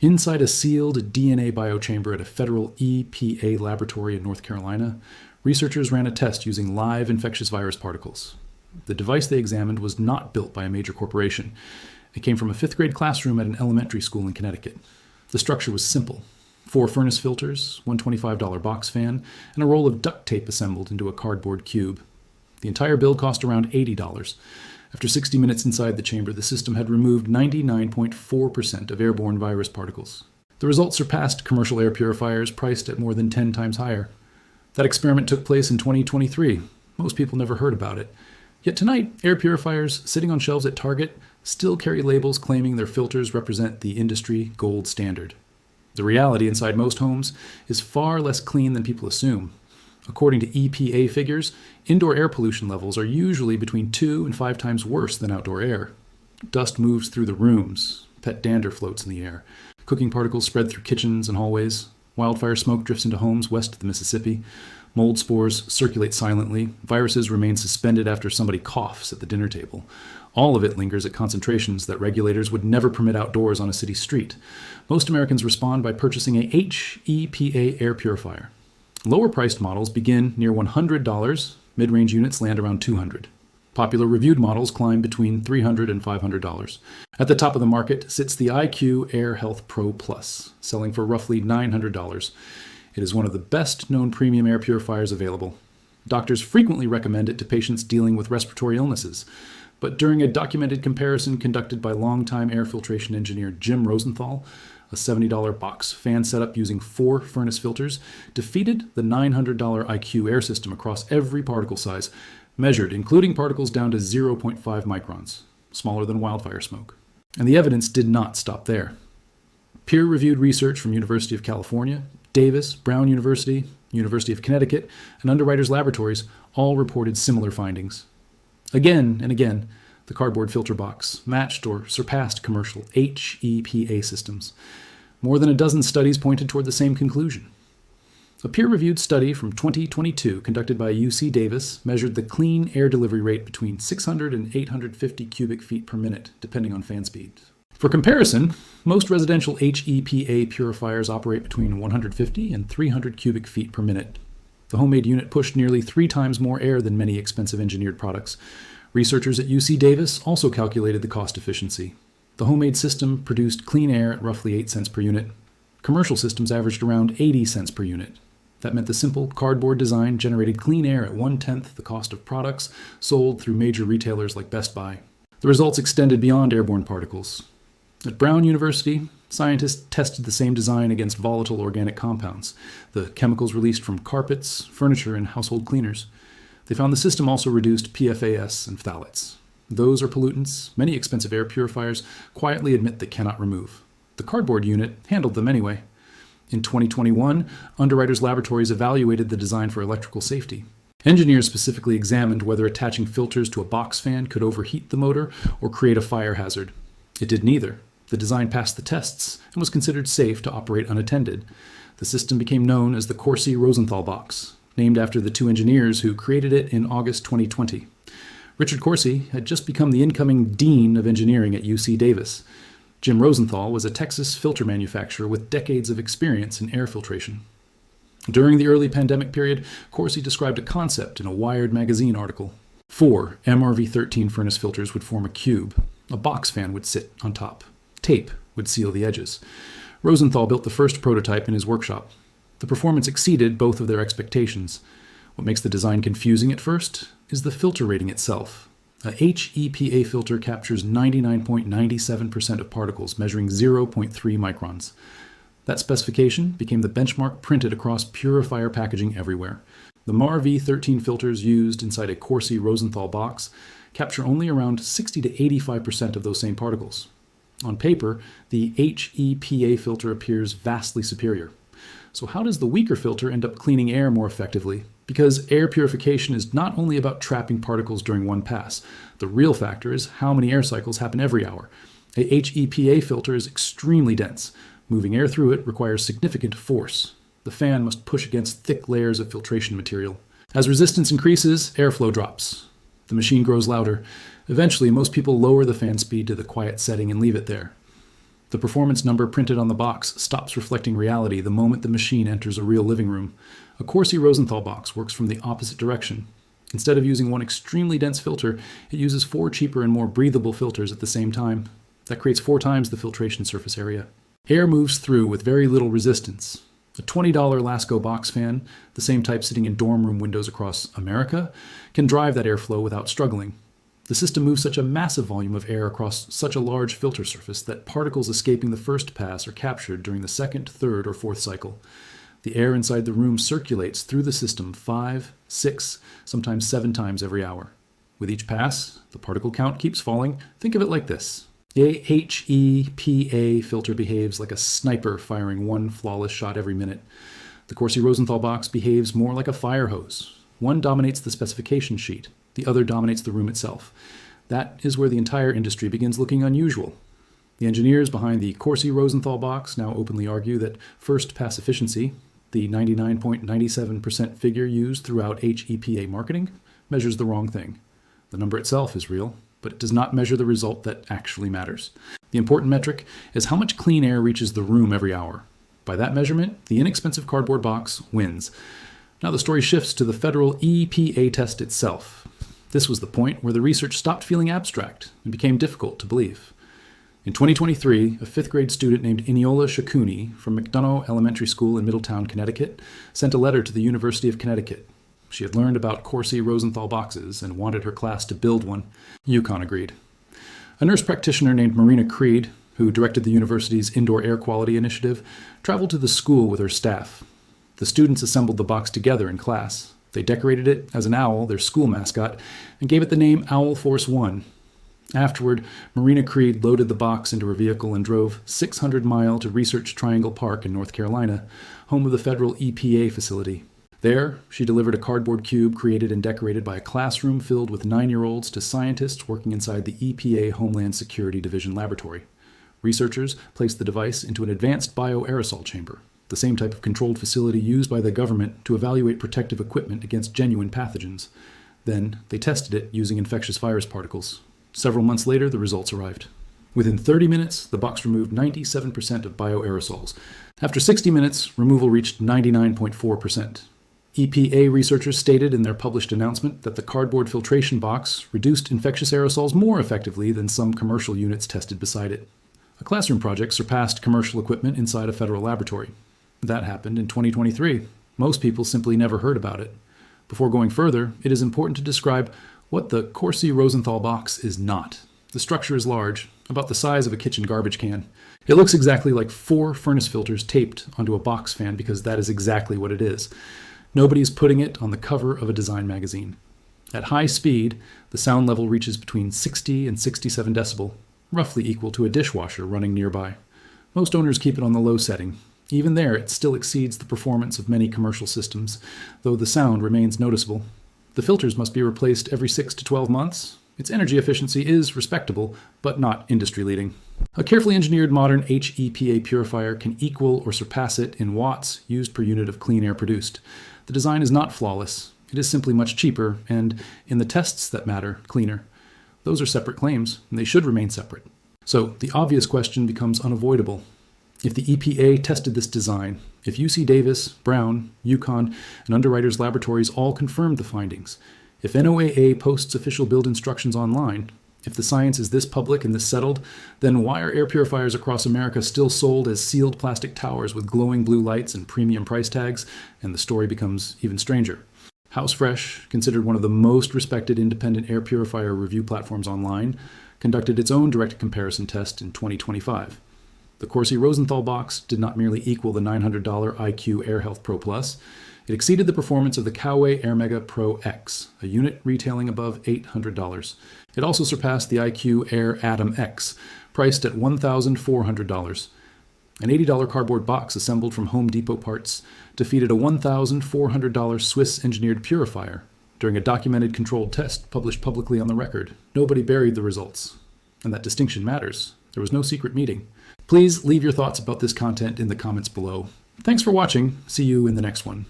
Inside a sealed DNA biochamber at a federal EPA laboratory in North Carolina, researchers ran a test using live infectious virus particles. The device they examined was not built by a major corporation. It came from a 5th grade classroom at an elementary school in Connecticut. The structure was simple: 4 furnace filters, one $25 box fan, and a roll of duct tape assembled into a cardboard cube. The entire build cost around $80. After 60 minutes inside the chamber, the system had removed 99.4% of airborne virus particles. The results surpassed commercial air purifiers priced at more than 10 times higher. That experiment took place in 2023. Most people never heard about it. Yet tonight, air purifiers sitting on shelves at Target still carry labels claiming their filters represent the industry gold standard. The reality inside most homes is far less clean than people assume. According to EPA figures, indoor air pollution levels are usually between 2 and 5 times worse than outdoor air. Dust moves through the rooms, pet dander floats in the air, cooking particles spread through kitchens and hallways, wildfire smoke drifts into homes west of the Mississippi, mold spores circulate silently, viruses remain suspended after somebody coughs at the dinner table. All of it lingers at concentrations that regulators would never permit outdoors on a city street. Most Americans respond by purchasing a HEPA air purifier. Lower-priced models begin near $100, mid-range units land around $200. Popular reviewed models climb between $300 and $500. At the top of the market sits the IQ Air Health Pro Plus, selling for roughly $900. It is one of the best-known premium air purifiers available. Doctors frequently recommend it to patients dealing with respiratory illnesses, but during a documented comparison conducted by longtime air filtration engineer Jim Rosenthal, a $70 box fan setup using 4 furnace filters defeated the $900 IQ air system across every particle size, measured including particles down to 0.5 microns, smaller than wildfire smoke. And the evidence did not stop there. Peer-reviewed research from University of California, Davis, Brown University, University of Connecticut, and Underwriters Laboratories all reported similar findings. Again and again, the cardboard filter box matched or surpassed commercial HEPA systems. More than a dozen studies pointed toward the same conclusion. A peer-reviewed study from 2022 conducted by UC Davis measured the clean air delivery rate between 600 and 850 cubic feet per minute, depending on fan speed. For comparison, most residential HEPA purifiers operate between 150 and 300 cubic feet per minute. The homemade unit pushed nearly 3 times more air than many expensive engineered products. Researchers at UC Davis also calculated the cost efficiency. The homemade system produced clean air at roughly 8 cents per unit. Commercial systems averaged around 80 cents per unit. That meant the simple cardboard design generated clean air at 1/10 the cost of products sold through major retailers like Best Buy. The results extended beyond airborne particles. At Brown University, scientists tested the same design against volatile organic compounds, the chemicals released from carpets, furniture, and household cleaners. They found the system also reduced PFAS and phthalates. Those are pollutants many expensive air purifiers quietly admit they cannot remove. The cardboard unit handled them anyway. In 2021, Underwriters Laboratories evaluated the design for electrical safety. Engineers specifically examined whether attaching filters to a box fan could overheat the motor or create a fire hazard. It did neither. The design passed the tests and was considered safe to operate unattended. The system became known as the Corsi-Rosenthal box, named after the 2 engineers who created it in August 2020. Richard Corsi had just become the incoming Dean of Engineering at UC Davis. Jim Rosenthal was a Texas filter manufacturer with decades of experience in air filtration. During the early pandemic period, Corsi described a concept in a Wired magazine article. 4 MRV13 furnace filters would form a cube. A box fan would sit on top. Tape would seal the edges. Rosenthal built the first prototype in his workshop. The performance exceeded both of their expectations. What makes the design confusing at first is the filter rating itself. A HEPA filter captures 99.97% of particles, measuring 0.3 microns. That specification became the benchmark printed across Purifier packaging everywhere. The MAR-V13 filters used inside a Corsi-Rosenthal box capture only around 60 to 85% of those same particles. On paper, the HEPA filter appears vastly superior. So how does the weaker filter end up cleaning air more effectively? Because air purification is not only about trapping particles during one pass. The real factor is how many air cycles happen every hour. A HEPA filter is extremely dense. Moving air through it requires significant force. The fan must push against thick layers of filtration material. As resistance increases, airflow drops. The machine grows louder. Eventually, most people lower the fan speed to the quiet setting and leave it there. The performance number printed on the box stops reflecting reality the moment the machine enters a real living room. A Corsi-Rosenthal box works from the opposite direction. Instead of using one extremely dense filter, it uses 4 cheaper and more breathable filters at the same time. That creates 4 times the filtration surface area. Air moves through with very little resistance. A $20 Lasco box fan, the same type sitting in dorm room windows across America, can drive that airflow without struggling. The system moves such a massive volume of air across such a large filter surface that particles escaping the first pass are captured during the second, third, or fourth cycle. The air inside the room circulates through the system 5, 6, sometimes 7 times every hour. With each pass, the particle count keeps falling. Think of it like this. The HEPA filter behaves like a sniper firing 1 flawless shot every minute. The Corsi-Rosenthal box behaves more like a fire hose. One dominates the specification sheet. The other dominates the room itself. That is where the entire industry begins looking unusual. The engineers behind the Corsi-Rosenthal box now openly argue that first pass efficiency, the 99.97% figure used throughout HEPA marketing, measures the wrong thing. The number itself is real, but it does not measure the result that actually matters. The important metric is how much clean air reaches the room every hour. By that measurement, the inexpensive cardboard box wins. Now the story shifts to the federal EPA test itself. This was the point where the research stopped feeling abstract and became difficult to believe. In 2023, a 5th grade student named Iniola Shakuni from McDonough Elementary School in Middletown, Connecticut, sent a letter to the University of Connecticut. She had learned about Corsi-Rosenthal boxes and wanted her class to build one. UConn agreed. A nurse practitioner named Marina Creed, who directed the university's indoor air quality initiative, traveled to the school with her staff. The students assembled the box together in class. They decorated it as an owl, their school mascot, and gave it the name Owl Force One. Afterward, Marina Creed loaded the box into her vehicle and drove 600 miles to Research Triangle Park in North Carolina, home of the federal EPA facility. There, she delivered a cardboard cube created and decorated by a classroom filled with 9-year-olds to scientists working inside the EPA Homeland Security Division laboratory. Researchers placed the device into an advanced bioaerosol chamber, the same type of controlled facility used by the government to evaluate protective equipment against genuine pathogens. Then, they tested it using infectious virus particles. Several months later, the results arrived. Within 30 minutes, the box removed 97% of bioaerosols. After 60 minutes, removal reached 99.4%. EPA researchers stated in their published announcement that the cardboard filtration box reduced infectious aerosols more effectively than some commercial units tested beside it. A classroom project surpassed commercial equipment inside a federal laboratory. That happened in 2023. Most people simply never heard about it. Before going further, it is important to describe what the Corsi-Rosenthal box is not. The structure is large, about the size of a kitchen garbage can. It looks exactly like 4 furnace filters taped onto a box fan because that is exactly what it is. Nobody is putting it on the cover of a design magazine. At high speed, the sound level reaches between 60 and 67 decibel, roughly equal to a dishwasher running nearby. Most owners keep it on the low setting. Even there, it still exceeds the performance of many commercial systems, though the sound remains noticeable. The filters must be replaced every 6 to 12 months. Its energy efficiency is respectable, but not industry-leading. A carefully engineered modern HEPA purifier can equal or surpass it in watts used per unit of clean air produced. The design is not flawless. It is simply much cheaper and, in the tests that matter, cleaner. Those are separate claims, and they should remain separate. So the obvious question becomes unavoidable. If the EPA tested this design, if UC Davis, Brown, UConn, and Underwriters Laboratories all confirmed the findings, if NOAA posts official build instructions online, if the science is this public and this settled, then why are air purifiers across America still sold as sealed plastic towers with glowing blue lights and premium price tags? And the story becomes even stranger. Housefresh, considered one of the most respected independent air purifier review platforms online, conducted its own direct comparison test in 2025. The Corsi-Rosenthal box did not merely equal the $900 IQ Air Health Pro Plus, it exceeded the performance of the Coway Air Mega Pro X, a unit retailing above $800. It also surpassed the IQ Air Atom X, priced at $1,400. An $80 cardboard box assembled from Home Depot parts defeated a $1,400 Swiss-engineered purifier during a documented controlled test published publicly on the record. Nobody buried the results. And that distinction matters. There was no secret meeting. Please leave your thoughts about this content in the comments below. Thanks for watching. See you in the next one.